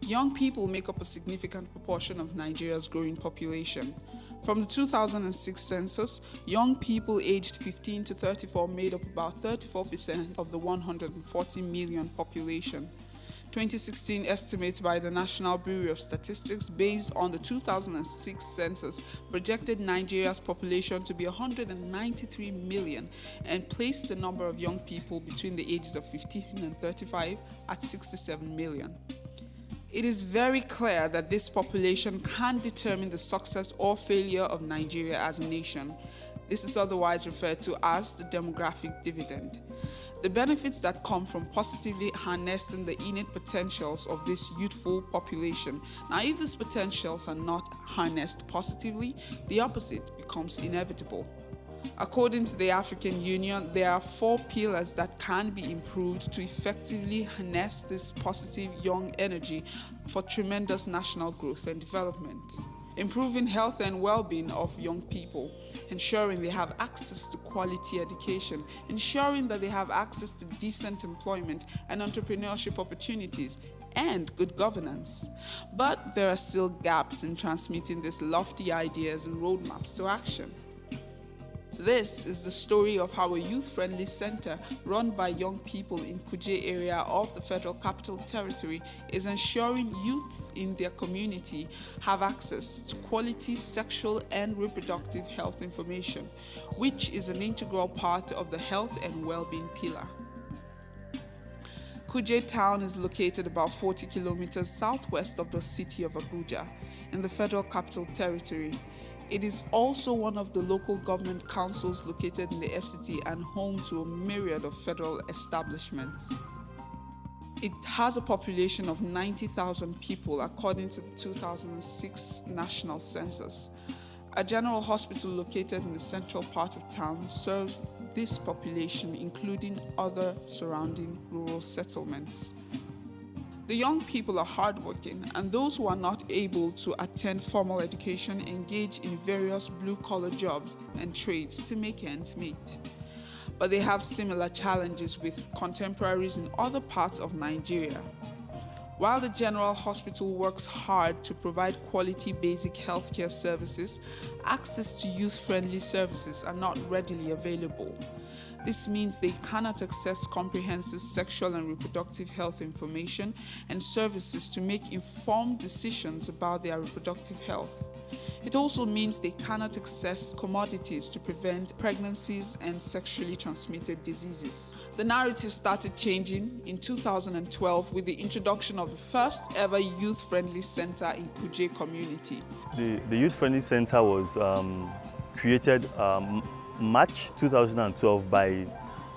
Young people make up a significant proportion of Nigeria's growing population. From the 2006 census, young people aged 15 to 34 made up about 34% of the 140 million population. 2016 estimates by the National Bureau of Statistics based on the 2006 census projected Nigeria's population to be 193 million and placed the number of young people between the ages of 15 and 35 at 67 million. It is very clear that this population can determine the success or failure of Nigeria as a nation. This is otherwise referred to as the demographic dividend. The benefits that come from positively harnessing the innate potentials of this youthful population. Now, if these potentials are not harnessed positively, the opposite becomes inevitable. According to the African Union, there are 4 pillars that can be improved to effectively harness this positive young energy for tremendous national growth and development. Improving health and well-being of young people, ensuring they have access to quality education, ensuring that they have access to decent employment and entrepreneurship opportunities, and good governance. But there are still gaps in transmitting these lofty ideas and roadmaps to action. This is the story of how a youth-friendly center run by young people in Kuje area of the Federal Capital Territory is ensuring youths in their community have access to quality sexual and reproductive health information, which is an integral part of the health and well-being pillar. Kuje town is located about 40 kilometers southwest of the city of Abuja in the Federal Capital Territory. It is also one of the local government councils located in the FCT and home to a myriad of federal establishments. It has a population of 90,000 people according to the 2006 national census. A general hospital located in the central part of town serves this population, including other surrounding rural settlements. The young people are hardworking, and those who are not able to attend formal education engage in various blue-collar jobs and trades to make ends meet. But they have similar challenges with contemporaries in other parts of Nigeria. While the General Hospital works hard to provide quality basic healthcare services, access to youth-friendly services are not readily available. This means they cannot access comprehensive sexual and reproductive health information and services to make informed decisions about their reproductive health. It also means they cannot access commodities to prevent pregnancies and sexually transmitted diseases. The narrative started changing in 2012 with the introduction of the first ever youth-friendly center in Kuje community. The youth-friendly center was created March 2012 by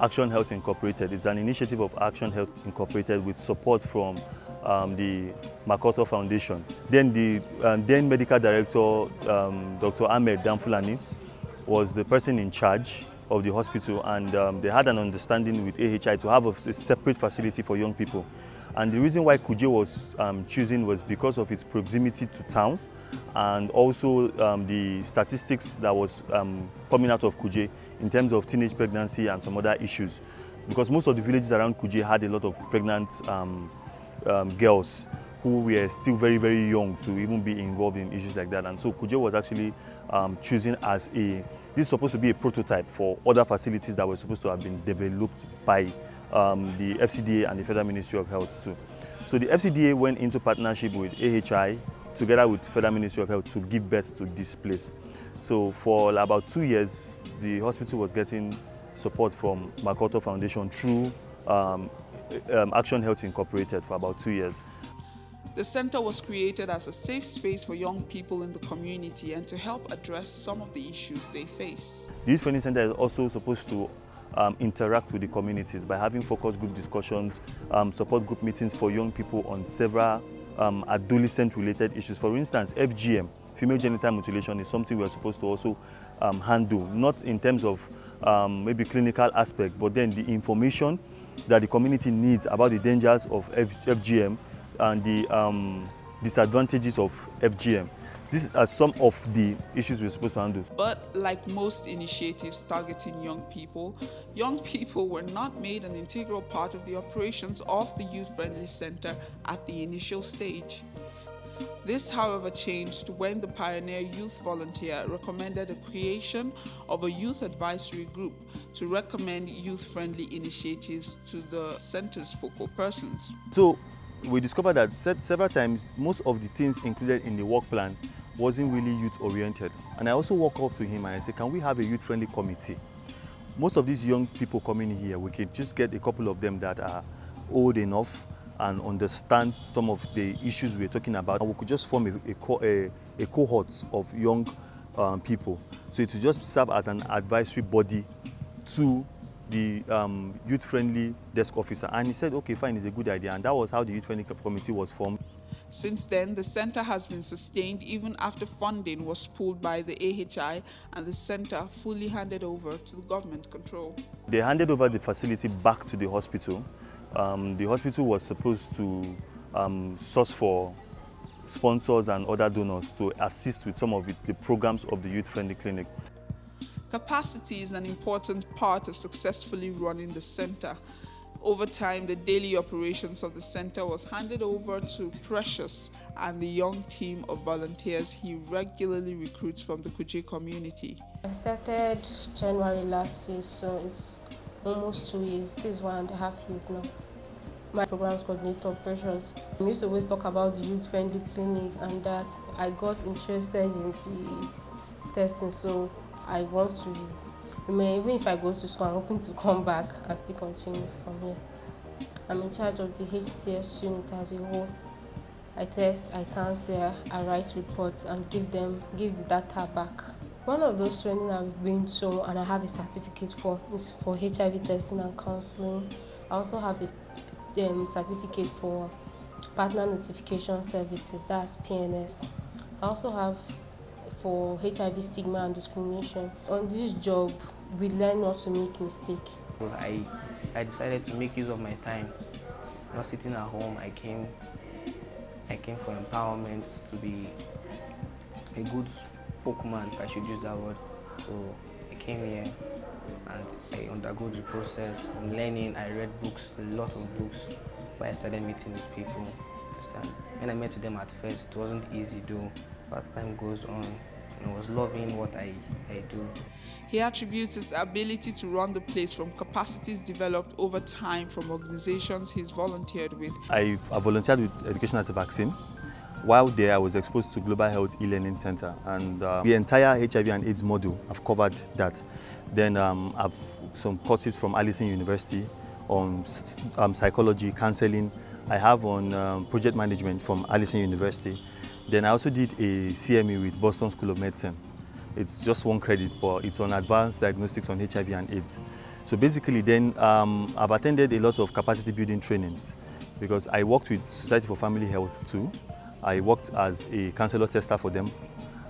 Action Health Incorporated. It's an initiative of Action Health Incorporated with support from the MacArthur Foundation. Then the then medical director, Dr. Ahmed Damfulani, was the person in charge of the hospital, and they had an understanding with AHI to have a separate facility for young people. And the reason why Kuje was chosen was because of its proximity to town, and also the statistics that was coming out of Kuje in terms of teenage pregnancy and some other issues. Because most of the villages around Kuje had a lot of pregnant girls who were still very, very young to even be involved in issues like that. And so Kuje was actually chosen as this is supposed to be a prototype for other facilities that were supposed to have been developed by the FCDA and the Federal Ministry of Health too. So the FCDA went into partnership with AHI together with Federal Ministry of Health to give birth to this place. So for about 2 years, the hospital was getting support from MacArthur Foundation through Action Health Incorporated for about 2 years. The center was created as a safe space for young people in the community and to help address some of the issues they face. The Youth Friendly Center is also supposed to interact with the communities by having focus group discussions, support group meetings for young people on several adolescent-related issues. For instance, FGM, female genital mutilation, is something we are supposed to also handle, not in terms of maybe clinical aspect, but then the information that the community needs about the dangers of FGM and disadvantages of FGM. These are some of the issues we're supposed to handle. But like most initiatives targeting young people were not made an integral part of the operations of the Youth-Friendly Center at the initial stage. This, however, changed when the pioneer youth volunteer recommended the creation of a youth advisory group to recommend youth-friendly initiatives to the center's focal persons. So we discovered that several times most of the things included in the work plan wasn't really youth-oriented. And I also walk up to him and I say, can we have a youth-friendly committee? Most of these young people coming here, we could just get a couple of them that are old enough and understand some of the issues we're talking about. And we could just form a cohort of young people. So it would just serve as an advisory body to the youth-friendly desk officer. And he said, okay, fine, it's a good idea. And that was how the youth-friendly committee was formed. Since then, the center has been sustained even after funding was pulled by the AHI and the center fully handed over to the government control. They handed over the facility back to the hospital. The hospital was supposed to source for sponsors and other donors to assist with some of the programs of the youth-friendly clinic. Capacity is an important part of successfully running the center. Over time, the daily operations of the center was handed over to Precious and the young team of volunteers he regularly recruits from the Kuje community. I started January last year, so it's almost 2 years. This is 1.5 years now. My programs coordinator, Precious. We used to always talk about the youth-friendly clinic and that I got interested in the testing, so I want to, even if I go to school, I'm hoping to come back and still continue from here. I'm in charge of the HTS unit as a whole. I test, I counsel, I write reports and give the data back. One of those training I've been to and I have a certificate for is for HIV testing and counseling. I also have a certificate for partner notification services, that's PNS. I also have for HIV stigma and discrimination. On this job, we learn not to make mistakes. I decided to make use of my time, not sitting at home. I came for empowerment, to be a good spokesman, if I should use that word. So I came here and I undergo the process. I'm learning. I read books, a lot of books, before I started meeting with people. When I met with them at first, it wasn't easy though, but as time goes on, I was loving what I do. He attributes his ability to run the place from capacities developed over time from organizations he's volunteered with. I volunteered with Education as a Vaccine. While there, I was exposed to Global Health e-learning center, and the entire HIV and AIDS module, I've covered that. Then I've some courses from Allison University on psychology, counseling. I have on project management from Allison University. Then I also did a CME with Boston School of Medicine. It's just 1 credit, but it's on advanced diagnostics on HIV and AIDS. So basically then I've attended a lot of capacity building trainings because I worked with Society for Family Health too. I worked as a counselor tester for them.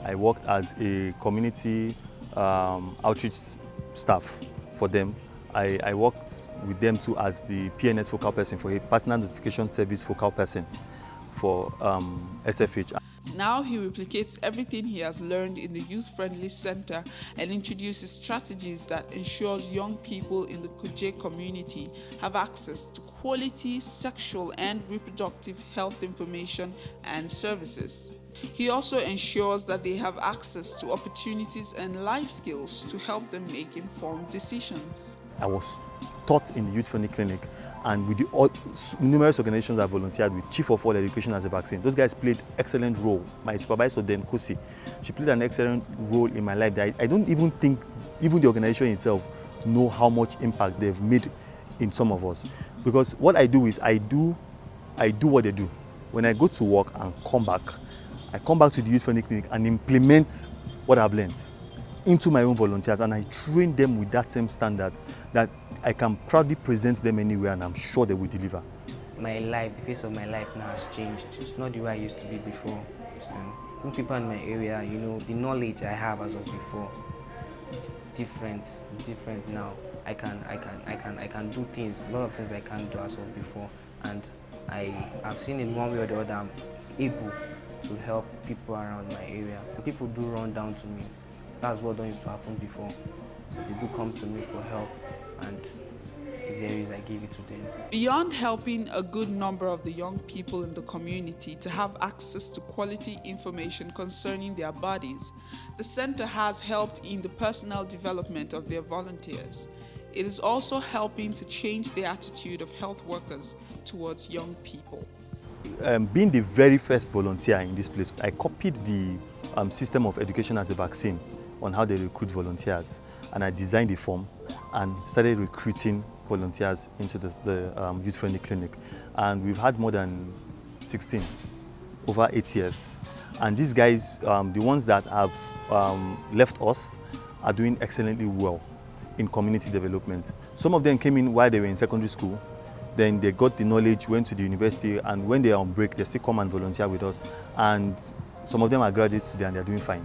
I worked as a community outreach staff for them. I worked with them too as the PNS focal person, for a personal notification service focal person for SFH. Now he replicates everything he has learned in the youth-friendly center and introduces strategies that ensures young people in the Kuje community have access to quality sexual and reproductive health information and services. He also ensures that they have access to opportunities and life skills to help them make informed decisions. I was taught in the youth-friendly clinic, and with the numerous organizations I volunteered with, Chief of All Education as a Vaccine. Those guys played excellent role. My supervisor then, Kusi, she played an excellent role in my life. I don't even think even the organization itself know how much impact they've made in some of us. Because what I do is I do what they do. When I go to work and come back, I come back to the youth-friendly clinic and implement what I've learned into my own volunteers, and I train them with that same standard that I can proudly present them anywhere, and I'm sure they will deliver. My life, the face of my life now has changed. It's not the way I used to be before. When people in my area, the knowledge I have as of before, it's different now. I can do things, a lot of things I can't do as of before, and I've seen in one way or the other, I'm able to help people around my area. People do run down to me. That's what used to happen before. They do come to me for help, and if there is, I give it to them. Beyond helping a good number of the young people in the community to have access to quality information concerning their bodies, the center has helped in the personal development of their volunteers. It is also helping to change the attitude of health workers towards young people. Being the very first volunteer in this place, I copied the system of education as a vaccine on how they recruit volunteers, and I designed a form and started recruiting volunteers into the youth-friendly clinic. And we've had more than 16 over 8 years. And these guys, the ones that have left us, are doing excellently well in community development. Some of them came in while they were in secondary school. Then they got the knowledge, went to the university, and when they are on break, they still come and volunteer with us. And some of them are graduates today and they're doing fine.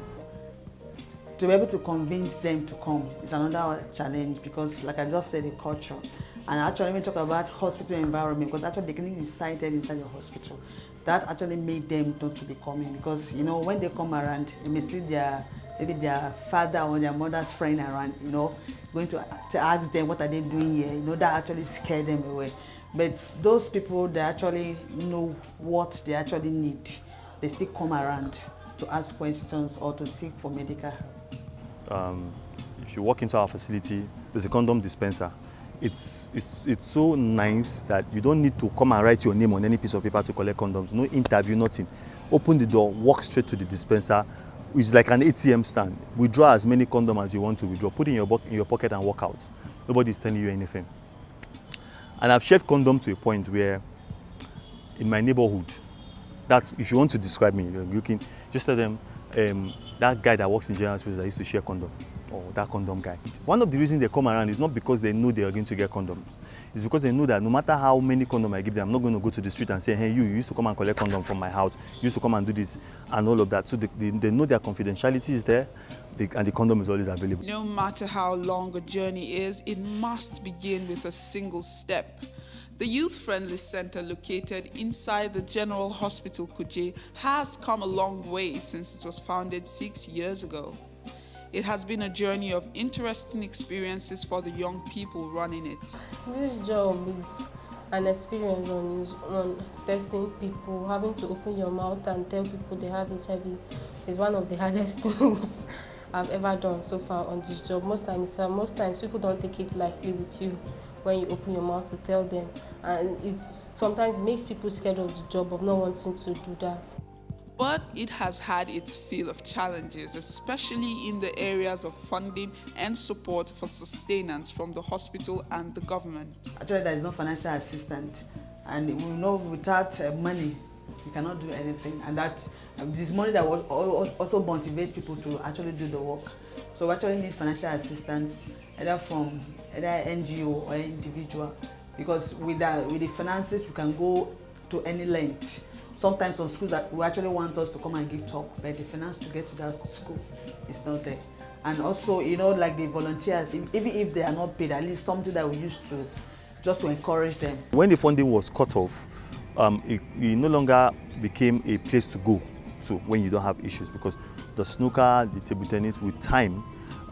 To be able to convince them to come is another challenge, because like I just said, the culture. And actually when we talk about hospital environment, because actually the clinic is sited inside the hospital, that actually made them not to be coming, because when they come around, they may see maybe their father or their mother's friend around, going to ask them what are they doing here, that actually scared them away. But those people, they actually know what they actually need. They still come around to ask questions or to seek for medical help. If you walk into our facility, there's a condom dispenser. It's so nice that you don't need to come and write your name on any piece of paper to collect condoms. No interview, nothing. Open the door, walk straight to the dispenser. It's like an ATM stand. Withdraw as many condoms as you want to withdraw. Put it in your pocket and walk out. Nobody's telling you anything. And I've shared condoms to a point where, in my neighborhood, that if you want to describe me, you can just tell them, that guy that works in general space that used to share condom, or that condom guy. One of the reasons they come around is not because they know they are going to get condoms. It's because they know that no matter how many condoms I give them, I'm not going to go to the street and say, hey, you used to come and collect condom from my house, you used to come and do this, and all of that. So they know their confidentiality is there, and the condom is always available. No matter how long a journey is, it must begin with a single step. The youth-friendly center located inside the General Hospital Kuje has come a long way since it was founded 6 years ago. It has been a journey of interesting experiences for the young people running it. This job is an experience on testing people. Having to open your mouth and tell people they have HIV is one of the hardest things I've ever done so far on this job. Most times people don't take it lightly with you when you open your mouth to tell them, and sometimes makes people scared of the job, of not wanting to do that. But it has had its fill of challenges, especially in the areas of funding and support for sustenance from the hospital and the government. Actually, there is no financial assistance, and we know without money, you cannot do anything. And that this money that will also motivate people to actually do the work. So we actually need financial assistance, either from NGO or individual, because with the finances, we can go to any length. Sometimes some schools that we actually want us to come and give talk, but the finance to get to that school is not there. And also, like the volunteers, even if they are not paid, at least something that we used to, just to encourage them. When the funding was cut off, it no longer became a place to go to when you don't have issues, because the snooker, the table tennis, with time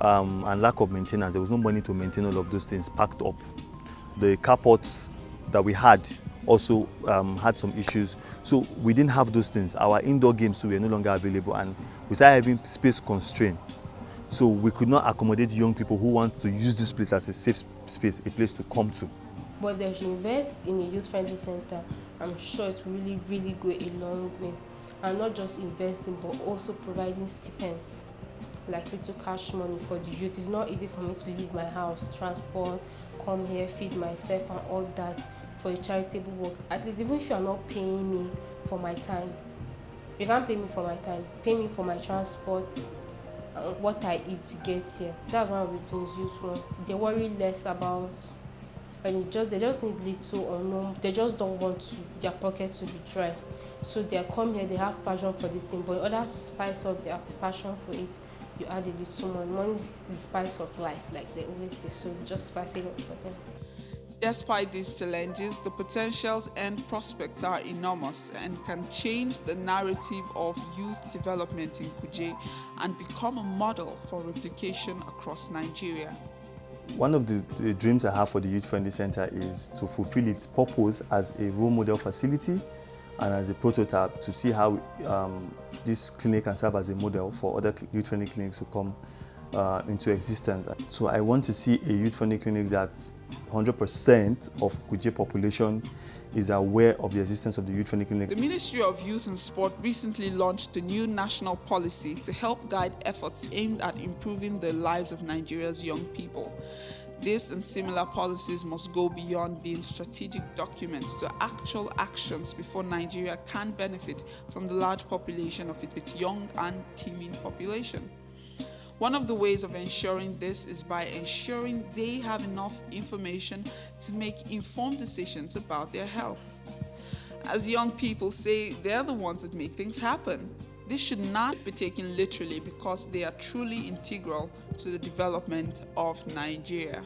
and lack of maintenance, there was no money to maintain all of those things packed up. The carports that we had also had some issues, so we didn't have those things. Our indoor games were no longer available, and we started having space constraint. So we could not accommodate young people who want to use this place as a safe space, a place to come to. But they should invest in a youth-friendly center. I'm sure it will really, really go a long way. And not just investing, but also providing stipends, like little cash money for the youth. It's not easy for me to leave my house, transport, come here, feed myself and all that for a charitable work. At least even if you are not paying me for my time, you can't pay me for my time, pay me for my transport, what I eat to get here. That's one of the things youth want. They worry less about, and they just need little or no, they just don't want their pocket to be dry. So they come here, they have passion for this thing, but in order to spice up their passion for it, you add a little more. Money is the spice of life, like they always say, so just spice it up for them. Despite these challenges, the potentials and prospects are enormous and can change the narrative of youth development in Kuje and become a model for replication across Nigeria. One of the dreams I have for the Youth Friendly Center is to fulfill its purpose as a role model facility and as a prototype to see how this clinic can serve as a model for other youth-friendly clinics to come into existence. So I want to see a youth-friendly clinic that 100% of Kuje population is aware of the existence of the youth-friendly clinic. The Ministry of Youth and Sport recently launched a new national policy to help guide efforts aimed at improving the lives of Nigeria's young people. This and similar policies must go beyond being strategic documents to actual actions before Nigeria can benefit from the large population of its young and teeming population. One of the ways of ensuring this is by ensuring they have enough information to make informed decisions about their health. As young people say, they're the ones that make things happen. This should not be taken literally because they are truly integral to the development of Nigeria.